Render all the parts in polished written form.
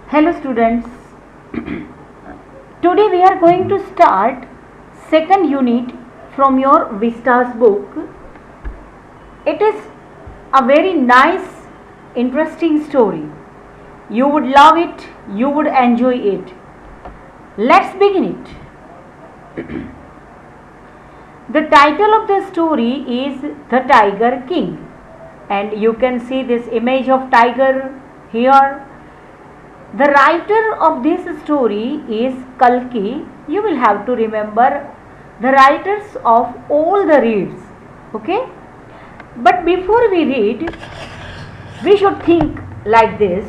Hello students, today we are going to start second unit from your Vistas book. It is a very nice, interesting story. You would love it, you would enjoy it. Let's begin it. The title of the story is The Tiger King, and you can see this image of tiger here. The writer of this story is Kalki. You will have to remember the writers of all the reads. Okay? But before we read, we should think like this.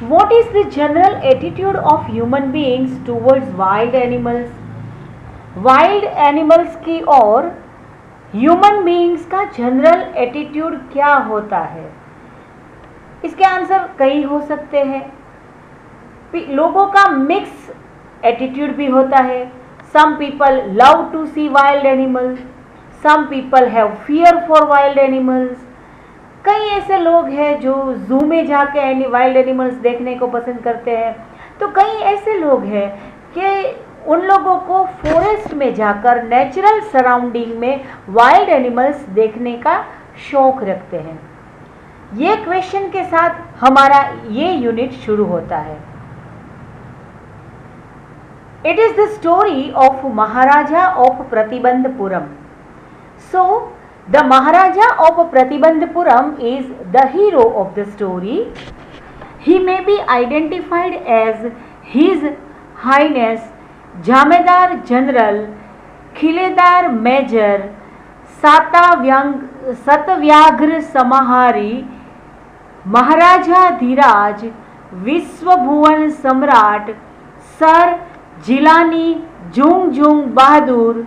What is the general attitude of human beings towards wild animals? Wild animals की और human beings का general attitude क्या होता है? इसके answer कई हो सकते हैं. लोगों का मिक्स एटीट्यूड भी होता है. Some people love to see wild animals, some people have fear for wild animals. कई ऐसे लोग हैं जो जू में जाके वाइल्ड एनिमल्स देखने को पसंद करते हैं. तो कई ऐसे लोग हैं कि उन लोगों को फॉरेस्ट में जाकर नेचुरल सराउंडिंग में वाइल्ड एनिमल्स देखने का शौक रखते हैं. ये क्वेश्चन के साथ हमारा ये यूनिट शुरू होता है. It is the story of Maharaja of Pratibandhapuram. So the Maharaja of Pratibandhapuram is the hero of the story. He may be identified as his highness Jamedar general, Khiledar major, Satavyaghra Samahari, Maharaja Dhiraj, Vishwabhuvan Samrat, sir Jilani Jung Bahadur,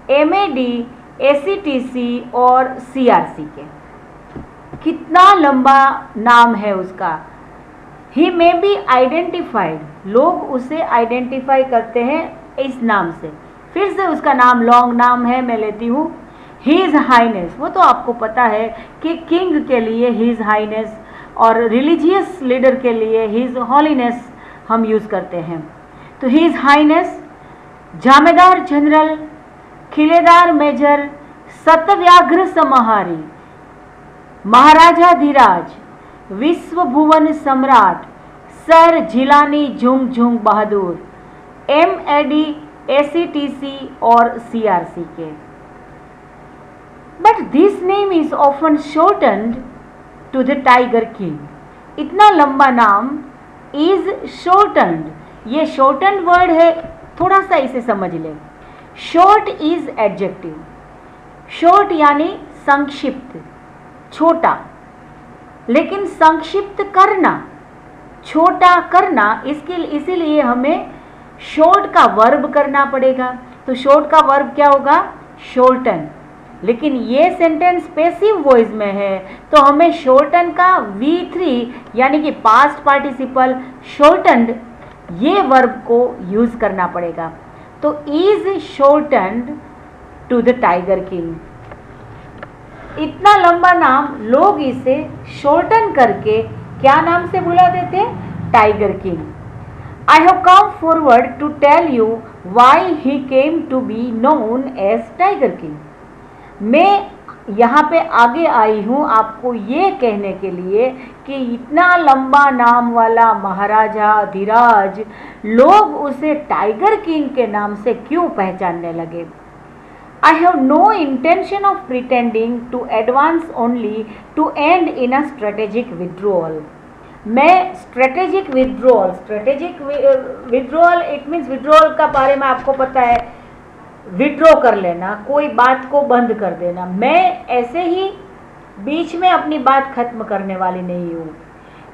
MAD, ACTC और सीआरसी के. कितना लंबा नाम है उसका. ही मे बी आइडेंटिफाइड, लोग उसे identify करते हैं इस नाम से. फिर से उसका नाम लॉन्ग नाम है, मैं लेती हूँ. हीज हाइनेस, वो तो आपको पता है कि किंग के लिए हीज हाइनेस और रिलीजियस लीडर के लिए हीज हॉलीनेस हम यूज़ करते हैं. तो his highness, Jamedar general, Khiledar major, Satavyaghra Samahari, Maharaja Dhiraj, Vishwabhuvan Samrat, sir Jilani Jung Bahadur, MAD, ACTC और सीआरसी के. But this name is often shortened to the tiger king. इतना लंबा नाम इज शॉर्टन्ड. ये शॉर्टन्ड वर्ड है, थोड़ा सा इसे समझ लें. Short is adjective. शॉर्ट यानी संक्षिप्त, छोटा. लेकिन संक्षिप्त करना, छोटा करना, इसीलिए हमें शॉर्ट का वर्ब करना पड़ेगा. तो शॉर्ट का वर्ब क्या होगा? शॉर्टन. लेकिन ये सेंटेंस पैसिव वॉइस में है, तो हमें शॉर्टन का V3 यानी कि पास्ट पार्टिसिपल शॉर्टन्ड, ये वर्ब को यूज करना पड़ेगा. तो is shortened to the tiger king. इतना लंबा नाम लोग इसे शॉर्टन करके क्या नाम से बुला देते? Tiger king. I have come forward to tell you why he came to be known as tiger king. मैं यहाँ पे आगे आई हूँ आपको ये कहने के लिए कि इतना लंबा नाम वाला महाराजा धीराज, लोग उसे टाइगर किंग के नाम से क्यों पहचानने लगे. I have no intention of pretending to advance only to end in a strategic withdrawal. मैं strategic withdrawal it means withdrawal का बारे में आपको पता है, withdraw कर लेना, कोई बात को बंद कर देना. मैं ऐसे ही बीच में अपनी बात खत्म करने वाली नहीं हूँ.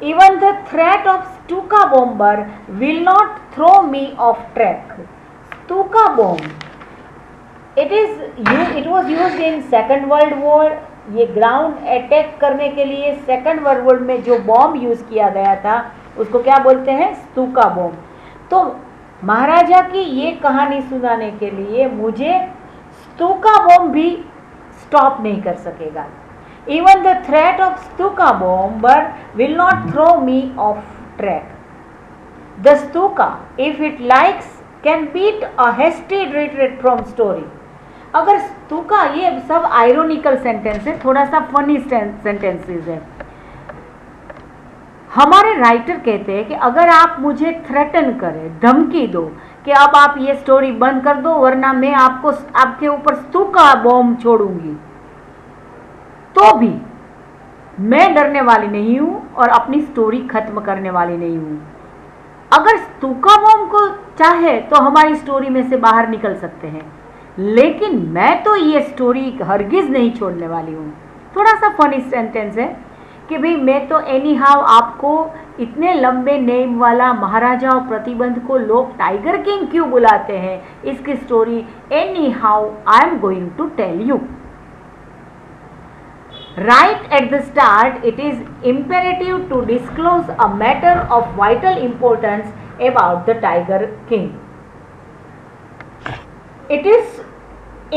Even the threat of Stuka bomber will not throw me off track. Stuka bomb, it was used in second world war. ये ग्राउंड अटैक करने के लिए सेकेंड वर्ल्ड वॉर में जो बॉम्ब यूज़ किया गया था उसको क्या बोलते हैं? स्तूका बॉम्ब. तो महाराजा की ये कहानी सुनाने के लिए मुझे स्तूका बॉम्ब भी स्टॉप नहीं कर सकेगा. Even the threat of Stuka bomber will not throw me off track. The Stuka if it likes can beat a hasty retreat from story. अगर स्तूका, ये सब आयरोनिकल सेंटेंस है, थोड़ा सा फनी सेंटेंसेस है। हमारे राइटर कहते हैं कि अगर आप मुझे थ्रेटन करें, धमकी दो कि अब आप ये स्टोरी बंद कर दो वरना मैं आपको आपके ऊपर स्तूका बॉम्ब छोड़ूंगी, तो भी मैं डरने वाली नहीं हूं और अपनी स्टोरी खत्म करने वाली नहीं हूं। अगर स्तूका बॉम्ब को चाहे तो हमारी स्टोरी में से बाहर निकल सकते हैं, लेकिन मैं तो ये स्टोरी हरगिज नहीं छोड़ने वाली हूं। थोड़ा सा फनी सेंटेंस है कि भाई मैं तो एनी हाउ, आपको इतने लंबे नेम वाला महाराजा और प्रतिबंध को लोग टाइगर किंग क्यों बुलाते हैं, इसकी story anyhow I am going to tell you. Right at the start, it is imperative to disclose a matter of vital importance about the Tiger King. It is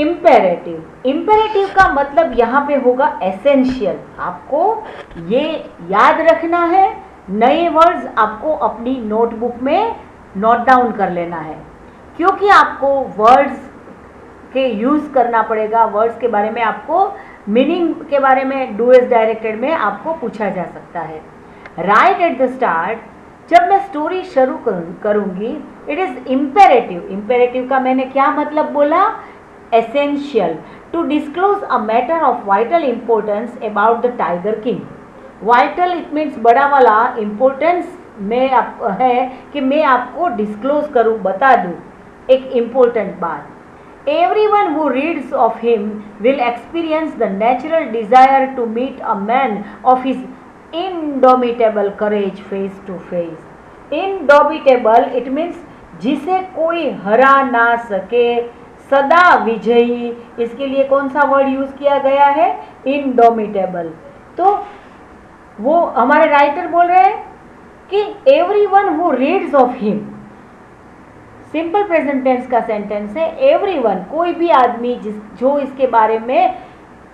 imperative. Imperative का मतलब यहाँ पे होगा essential. आपको ये याद रखना है, नए वर्ड्स आपको अपनी नोटबुक में नोट डाउन कर लेना है, क्योंकि आपको वर्ड्स के यूज़ करना पड़ेगा। वर्ड्स के बारे में आपको, मीनिंग के बारे में डू एज डायरेक्टेड में आपको पूछा जा सकता है। राइट एट द स्टार्ट, जब मैं स्टोरी शुरू करूंगी, इट इज़ इम्पेरेटिव। इम्पेरेटिव का मैंने क्या मतलब बोला? Essential. To disclose a matter of vital importance about the tiger king. Vital it means बड़ा वाला, इम्पोर्टेंस में है कि मैं आपको डिस्क्लोज करूं, बता दूं एक इम्पोर्टेंट बात। Everyone who reads of him will experience the natural desire to meet a man of his indomitable courage face to face. Indomitable it means जिसे कोई हरा ना सके, सदा विजयी। इसके लिए कौन सा वर्ड यूज किया गया है? Indomitable। तो वो हमारे राइटर बोल रहे हैं कि everyone who reads of him, simple present tense का सेंटेंस है। एवरीवन, कोई भी आदमी जो इसके बारे में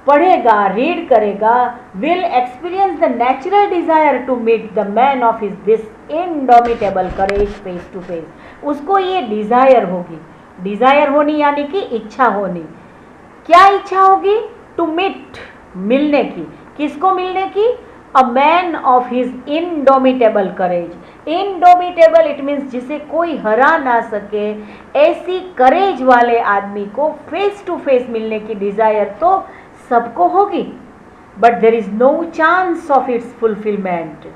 पढ़ेगा, रीड करेगा, will experience the natural desire to meet the man of his this indomitable courage face to face. उसको ये डिजायर होगी। डिजायर होनी यानी कि इच्छा होनी। क्या इच्छा होगी? टू मीट, मिलने की। किसको मिलने की? A man of his indomitable courage. Indomitable it means जिसे कोई हरा ना सके, ऐसी करेज वाले आदमी को फेस टू फेस मिलने की डिजायर तो सबको होगी, but there is no chance of its fulfilment.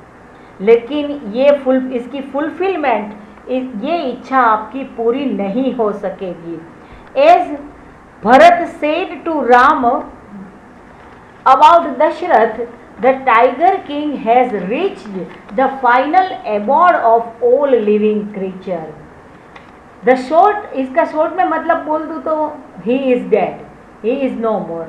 लेकिन ये इसकी फुलफिलमेंट, ये इच्छा आपकी पूरी नहीं हो सकेगी। As Bharat said to Ram about Dasharath, the tiger king has reached the final abode of all living creature. The short, इसका शॉर्ट में मतलब बोल दूँ तो he is dead, he is no more।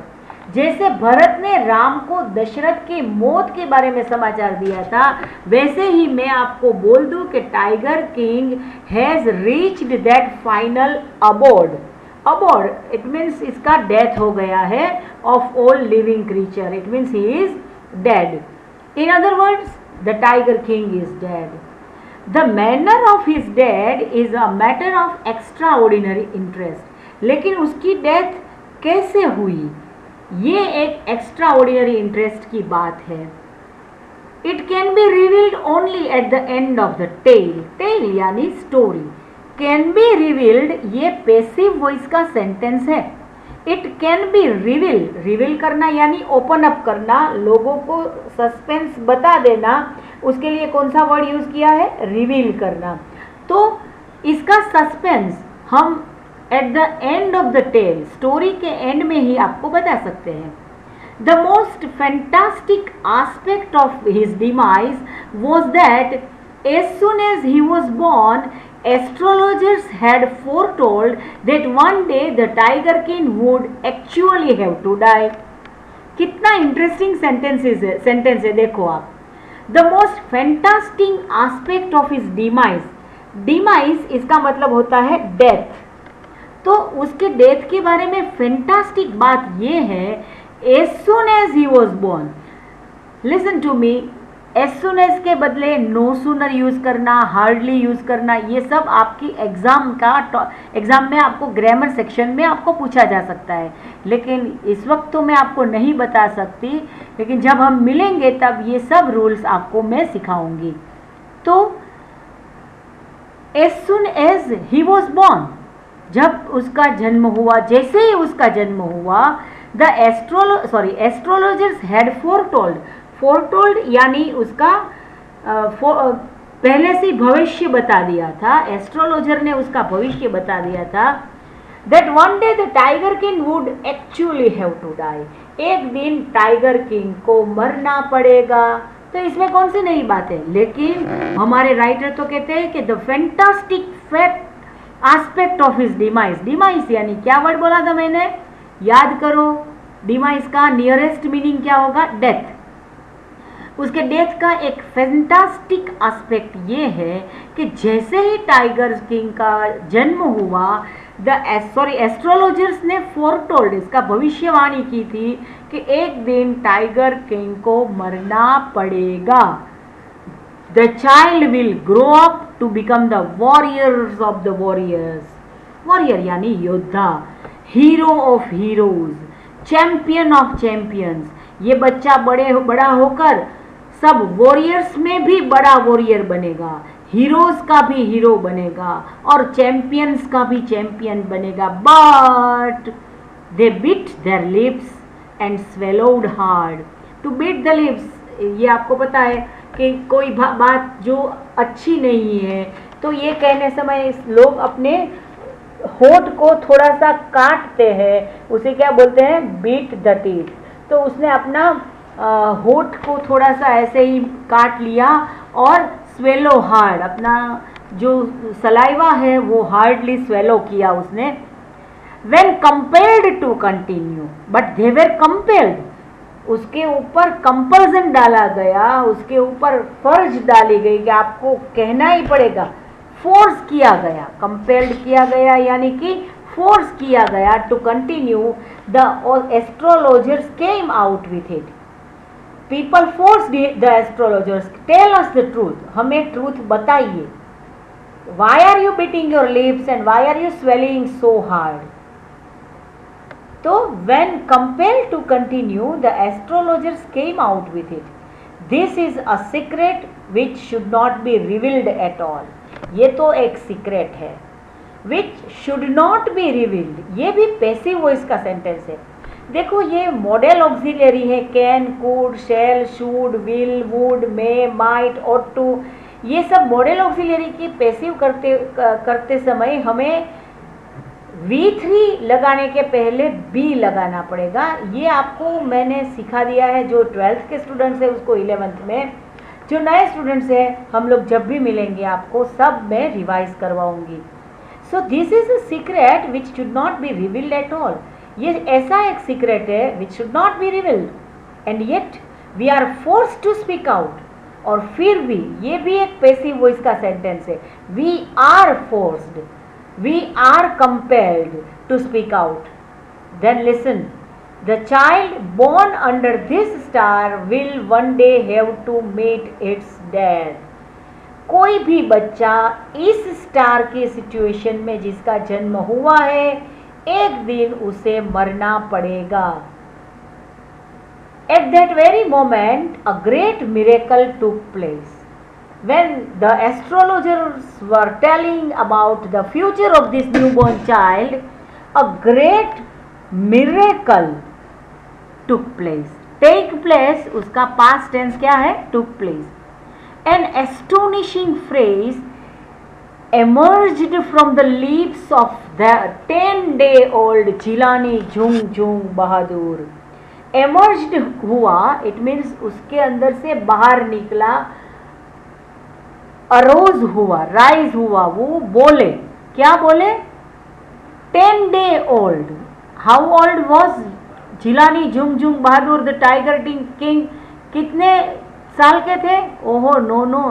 जैसे भरत ने राम को दशरथ की मौत के बारे में समाचार दिया था, वैसे ही मैं आपको बोल दूँ कि tiger king has reached that final abode. Abode it means इसका डेथ हो गया है, of all living creature, it means he is dead. In other words, the Tiger King is dead. The manner of his death is a matter of extraordinary interest. लेकिन उसकी death कैसे हुई, ये एक एक्स्ट्राऑर्डिनरी इंटरेस्ट की बात है। It can be revealed only at the end of the tale. Tale यानी स्टोरी। Can be revealed ये पैसिव वॉइस का सेंटेंस है। इट कैन बी रिवील करना यानी ओपन अप करना, लोगों को सस्पेंस बता देना, उसके लिए कौन सा वर्ड यूज किया है? रिवील करना। तो इसका सस्पेंस हम at the end of the tale, story के एंड में ही आपको बता सकते हैं। The most fantastic aspect of his demise was that as soon as he was born, astrologers had foretold that one day the tiger king would actually have to die. कितना interesting sentence है देखो आप। The most fantastic aspect of his demise, demise इसका मतलब होता है death. तो उसके डेथ के बारे में फैंटास्टिक बात ये है, as soon as he was born. Listen to me, as soon as के बदले नो सूनर यूज करना, हार्डली यूज करना, ये सब आपकी एग्जाम में आपको ग्रामर सेक्शन में आपको पूछा जा सकता है, लेकिन इस वक्त तो मैं आपको नहीं बता सकती, लेकिन जब हम मिलेंगे तब ये सब रूल्स आपको मैं सिखाऊंगी। तो as soon as he was born, जब उसका जन्म हुआ, जैसे ही उसका जन्म हुआ, द एस्ट्रोलॉजर्स हैड फोरटोल्ड यानी उसका पहले से भविष्य बता दिया था, एस्ट्रोलॉजर ने उसका भविष्य बता दिया था, that one day the tiger king would actually have to die, एक दिन टाइगर किंग को मरना पड़ेगा। तो इसमें कौन सी नई बात है, लेकिन हमारे राइटर तो कहते हैं कि the fantastic fact aspect of his demise यानी क्या वर्ड बोला था मैंने, याद करो, डिमाइस का नियरेस्ट मीनिंग क्या होगा, डेथ। उसके डेथ का एक फैंटास्टिक एस्पेक्ट ये है कि जैसे ही टाइगर किंग का जन्म हुआ, एस्ट्रोलॉजर्स ने फोरटोल्ड, इसका भविष्यवाणी की थी कि एक दिन टाइगर किंग को मरना पड़ेगा। The child will grow up to become the warriors of the warriors, warrior यानी योद्धा, hero of heroes, champion of champions. ये बच्चा बड़ा होकर सब वॉरियर्स में भी बड़ा वॉरियर बनेगा, हीरोज का भी हीरो बनेगा और चैंपियंस का भी चैंपियन बनेगा। But they beat their lips and swallowed hard. To beat the lips, ये आपको पता है कि कोई बात जो अच्छी नहीं है तो ये कहने समय लोग अपने होठ को थोड़ा सा काटते हैं, उसे क्या बोलते हैं, बीट द टीथ। तो उसने अपना होठ को थोड़ा सा ऐसे ही काट लिया और स्वेलो हार्ड, अपना जो सलाइवा है वो हार्डली स्वेलो किया उसने। When compelled to continue, but they were compelled, उसके ऊपर कंपल्सन डाला गया, उसके ऊपर फर्ज डाली गई कि आपको कहना ही पड़ेगा, फोर्स किया गया, कंपेल्ड किया गया यानी कि फोर्स किया गया to continue. The astrologers came out with it, people force the astrologers, tell us the truth, हमें ट्रूथ बताइए, why are you beating your lips and why are you swallowing so hard. तो when compelled to continue, the astrologers came out with it. This is a secret which should not be revealed at all. ये तो एक secret है, which should not be revealed, ये भी passive voice का sentence है। देखो ये मॉडल ऑक्सिलरी है, can, could, shall, should, will, would, may, might, ought to, ये सब मॉडल ऑक्सिलरी की पैसिव करते समय हमें V3 लगाने के पहले बी लगाना पड़ेगा। ये आपको मैंने सिखा दिया है, जो 12th के स्टूडेंट्स हैं उसको 11th में, जो नए स्टूडेंट्स हैं हम लोग जब भी मिलेंगे आपको सब मैं रिवाइज करवाऊंगी। So this is a secret which should not be revealed at all, ये ऐसा एक सीक्रेट है which should not be revealed, and yet we are forced to speak out. और फिर भी ये भी एक पैसिव वॉइस का सेंटेंस है, we are forced, we are compelled to speak out. Then listen, the child born under this star will one day have to meet its death. कोई भी बच्चा इस स्टार के सिचुएशन में जिसका जन्म हुआ है, एक दिन उसे मरना पड़ेगा। At that very moment, a great miracle took place. When the astrologers were telling about the future of this newborn child, a great miracle took place. Take place, उसका past tense क्या है? Took place. An astonishing phrase emerged from the lips of the 10-day-old Jilani Jung Bahadur. Emerged हुआ, it means उसके अंदर से बाहर निकला, arrows हुआ, राइज हुआ, वो बोले, क्या बोले? 10 day old. How old was Jilani Jung Bahadur the tiger king? कितने साल के थे? ओहो नो,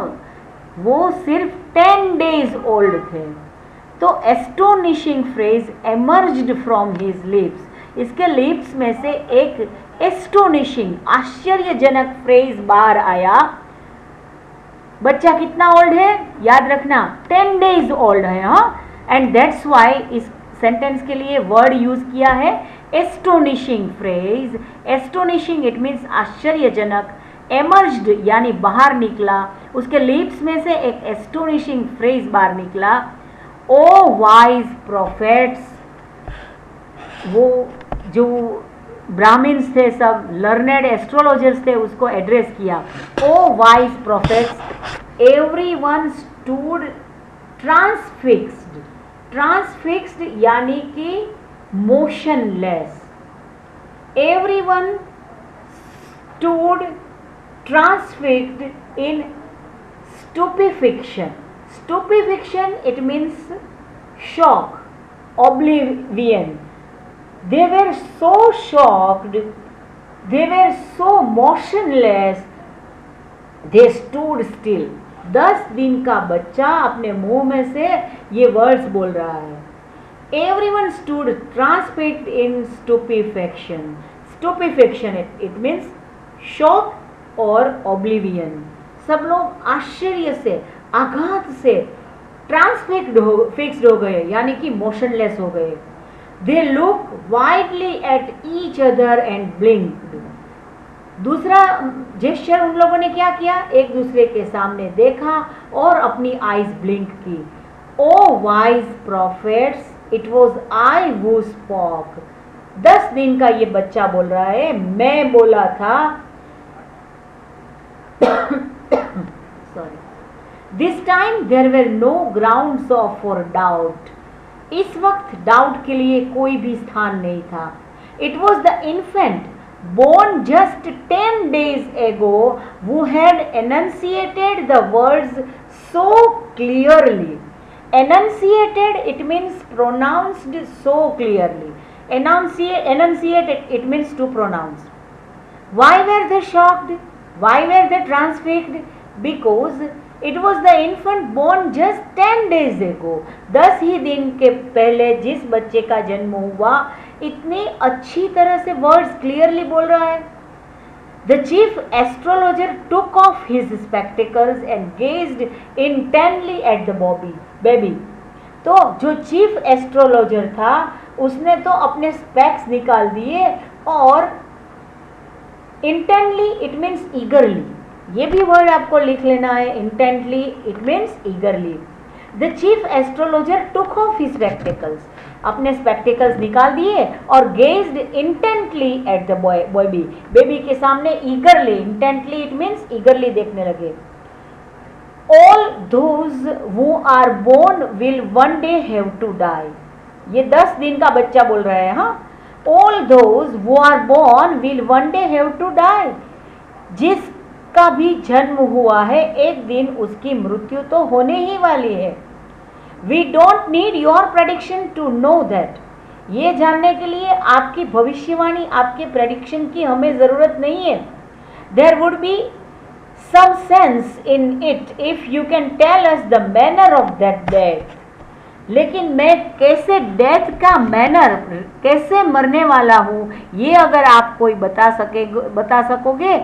वो सिर्फ 10 days ओल्ड थे। तो astonishing phrase emerged from his lips, इसके लिप्स में से एक एस्टोनिशिंग आश्चर्यजनक फ्रेज बाहर आया। बच्चा कितना ओल्ड है, याद रखना 10 days ओल्ड है। हाँ, एंड दैट्स वाई इस सेंटेंस के लिए वर्ड यूज किया है astonishing phrase. Astonishing it means आश्चर्यजनक, एमर्ज्ड यानी बाहर निकला, उसके लिप्स में से एक एस्टोनिशिंग फ्रेज बाहर निकला। ओ वाइज प्रोफेट्स, वो जो ब्राह्मण्स थे, सब लर्नेड एस्ट्रोलॉजर्स थे, उसको एड्रेस किया। O wise prophets, everyone stood transfixed. Transfixed यानी कि motionless. Everyone stood transfixed in stupefaction. Stupefaction it means shock, oblivion. They were so shocked, they were so motionless, they stood still. 10 दिन का बच्चा अपने मुंह में से ये वर्ड्स बोल रहा है। Everyone stood transfixed in stupefaction. Stupefaction it means shock और oblivion. सब लोग आश्चर्य से, आघात से ट्रांसफिक्स्ड हो गए, यानी कि मोशनलेस हो गए। They look widely at each other and ब्लिंक्ड। दूसरा जेस्चर उन लोगों ने क्या किया, एक दूसरे के सामने देखा और अपनी आईज ब्लिंक की। O wise prophets, it was I who spoke. 10 दिन का ये बच्चा बोल रहा है, मैं बोला था। Sorry. This time there were no grounds for doubt. इस वक्त डाउट के लिए कोई भी स्थान नहीं था। It was the infant born just 10 days ago who had enunciated the words so clearly. Enunciated it means pronounced so clearly. Enunciate it means to pronounce. Why were they shocked? Why were they transfixed? Because it was the infant born just 10 days ago. 10 ही दिन के पहले जिस बच्चे का जन्म हुआ, इतनी अच्छी तरह से वर्ड्स क्लियरली बोल रहा है। The chief astrologer took off his spectacles and gazed intently at the baby. तो जो चीफ एस्ट्रोलॉजर था उसने तो अपने स्पेक्स निकाल दिए और इंटेंटली इट मीन्स ईगरली, ये भी वर्ड आपको लिख लेना है। Intently it means eagerly. The chief astrologer took off his spectacles, अपने स्पेक्टिकल्स निकाल दिए और gazed intently at the baby, baby के सामने eagerly, intently it means eagerly देखने लगे। All those who are born will one day have to die. ये 10 दिन का बच्चा बोल रहा है। हाँ, all those who are born will one day have to die. जिसका भी जन्म हुआ है एक दिन उसकी मृत्यु तो होने ही वाली है। We don't need your prediction to know that. ये जानने के लिए आपकी भविष्यवाणी, आपके प्रेडिक्शन की हमें जरूरत नहीं है। There would be some sense in it if you can tell us the manner of that death. लेकिन मैं कैसे डेथ का मैनर, कैसे मरने वाला हूँ, ये अगर आप कोई बता सकोगे,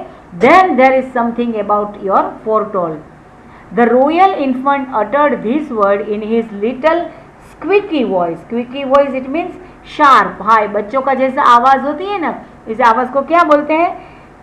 then there is something about your foretold. The royal infant uttered this word in his little squeaky voice. Squeaky voice it means sharp, high. बच्चों का जैसा आवाज़ होती है ना, इस आवाज़ को क्या बोलते हैं,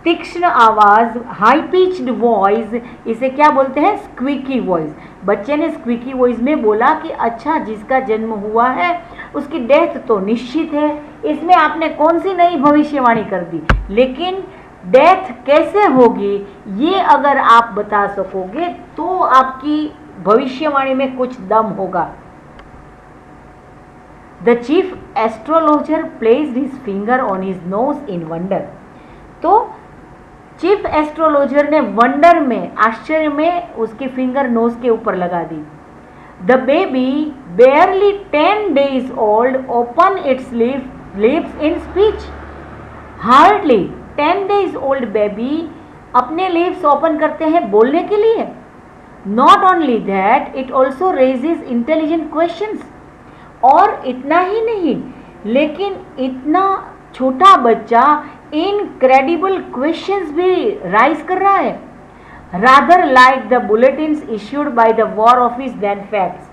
तीक्ष्ण आवाज़, हाई पिच्ड वॉइस, इसे क्या बोलते हैं, स्क्वीकी वॉइस। बच्चे ने स्क्वीकी वॉइस में बोला कि अच्छा, जिसका जन्म हुआ है उसकी डेथ तो निश्चित है। इसमें आपने कौन सी नई भविष्यवाणी कर दी, लेकिन डेथ कैसे होगी ये अगर आप बता सकोगे तो आपकी भविष्यवाणी में कुछ दम होगा। The chief astrologer placed his finger on his nose in wonder. तो चीफ एस्ट्रोलॉजर ने वंडर में, आश्चर्य में उसकी फिंगर नोज के ऊपर लगा दी। The baby barely 10 days old open its lips in speech. Hardly 10 days old baby अपने लिप्स ओपन करते हैं बोलने के लिए। Not only that, it also raises intelligent questions. और इतना ही नहीं, लेकिन इतना छोटा बच्चा इनक्रेडिबल क्वेश्चंस भी राइज कर रहा है। rather like the bulletins issued by the War Office than facts.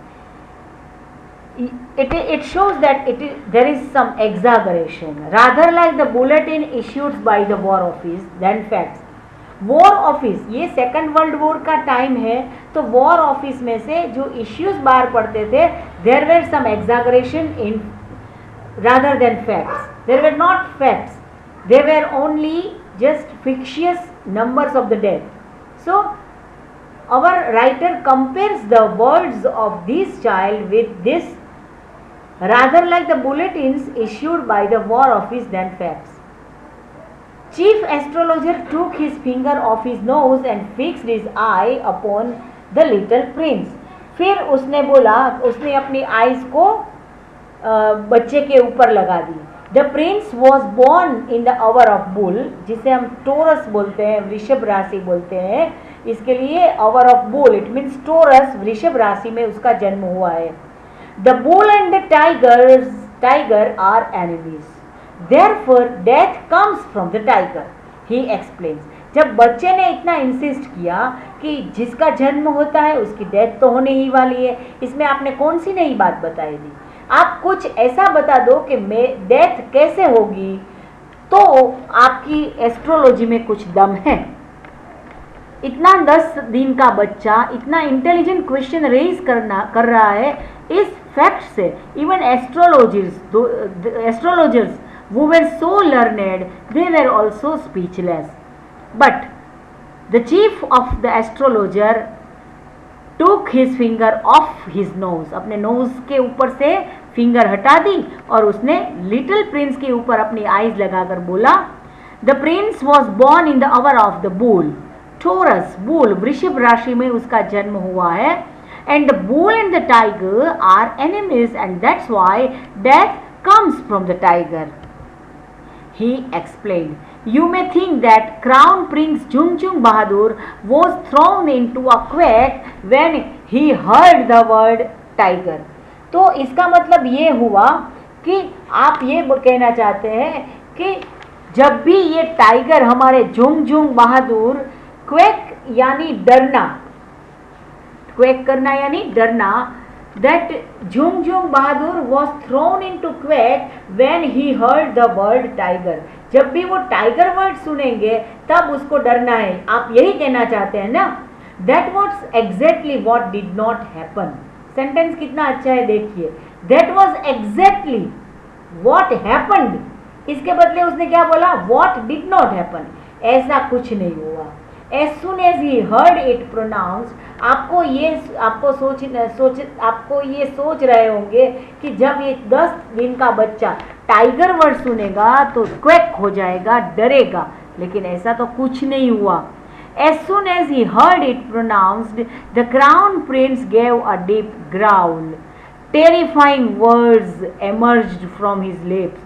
It shows that there is some exaggeration. Rather like the bulletin issued by the War Office than facts. War office, ये second world war का time है, तो war office में से जो issues बाहर पड़ते थे, there were some exaggeration in rather than facts. There were not facts, they were only just fictitious numbers of the death. So our writer compares the words of this child with this, rather like the bulletins issued by the War Office than facts. Chief astrologer took his finger off his nose and fixed his eye upon the little prince. फिर उसने बोला, उसने अपनी eyes को बच्चे के ऊपर लगा दी. The prince was born in the hour of bull, जिसे हम टोरस बोलते हैं, वृषभ राशि बोलते हैं. इसके लिए hour of bull, it means Taurus, वृषभ राशि में उसका जन्म हुआ है. The bull and the tiger are enemies, therefore death comes from the tiger, he explains. जब बच्चे ने इतना इंसिस्ट किया कि जिसका जन्म होता है उसकी डेथ तो होने ही वाली है, इसमें आपने कौन सी नई बात बताई दी. आप कुछ ऐसा बता दो कि डेथ कैसे होगी, तो आपकी एस्ट्रोलॉजी में कुछ दम है. इतना 10 दिन का बच्चा इतना इंटेलिजेंट क्वेश्चन रेज कर रहा है इस फैक्ट से. Even astrologers who were so learned, they were also speechless. But the chief of the astrologer took his finger off his nose, अपने नोज के ऊपर से फिंगर हटा दी और उसने लिटिल प्रिंस के ऊपर अपनी आईज लगाकर बोला, the prince was born in the hour of the bull, Taurus, bull वृषभ राशि में उसका जन्म हुआ है. And the bull and the tiger are enemies and that's why death comes from the tiger, he explained. You may think that Crown Prince Jungjung Bahadur was thrown into a quake when he heard the word tiger. तो इसका मतलब ये हुआ कि आप ये कहना चाहते हैं कि जब भी ये टाइगर हमारे जुंगजुंग बहादुर, क्वेक यानी डरना, क्वेक करना यानी डरना, that Jungjung Bahadur was thrown into quake when he heard the word tiger. जब भी वो टाइगर वर्ड सुनेंगे तब उसको डरना है, आप यही कहना चाहते हैं ना. That was exactly what did not happen. Sentence कितना अच्छा है देखिए. That was exactly what happened. इसके बदले उसने क्या बोला, what did not happen. ऐसा कुछ नहीं हुआ. As soon as he heard it pronounced, आपको ये सोच रहे होंगे कि जब ये 10 दिन का बच्चा टाइगर वर्ड सुनेगा तो क्वेक हो जाएगा, डरेगा, लेकिन ऐसा तो कुछ नहीं हुआ. As soon as he heard it pronounced, the crown prince gave a deep growl. Terrifying words emerged from his lips.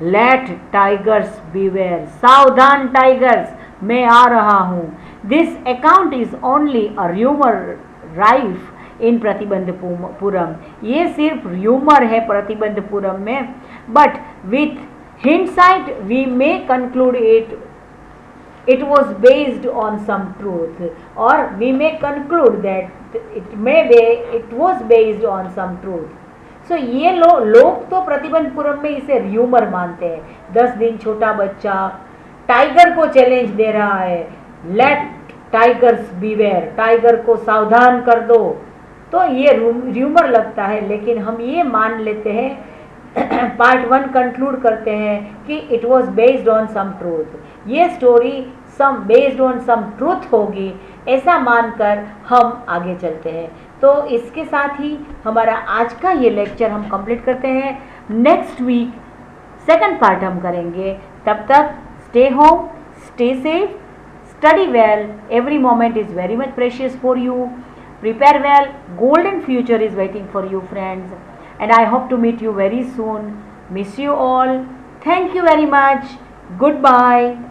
Let tigers beware. सावधान टाइगर्स, मैं आ रहा हूँ. This account is only a rumour rife in Pratibandhapuram. ये सिर्फ rumour है प्रतिबंधपुरम में. But with hindsight we may conclude it was based on some truth, or we may conclude that it was based on some truth. So ये लोग तो प्रतिबंधपुरम में इसे rumour मानते हैं. 10 दिन छोटा बच्चा टाइगर को चैलेंज दे रहा है, लेट टाइगर्स बीवेयर, टाइगर को सावधान कर दो, तो ये र्यूमर लगता है. लेकिन हम ये मान लेते हैं, पार्ट 1 कंक्लूड करते हैं कि it was based on some truth. ये story based on some truth होगी, ऐसा मानकर हम आगे चलते हैं. तो इसके साथ ही हमारा आज का ये लेक्चर हम कंप्लीट करते हैं. नेक्स्ट वीक सेकंड पार्ट हम करेंगे. तब तक stay home, stay safe, study well. Every moment is very much precious for you. Prepare well. Golden future is waiting for you, friends. And I hope to meet you very soon. Miss you all. Thank you very much. Goodbye.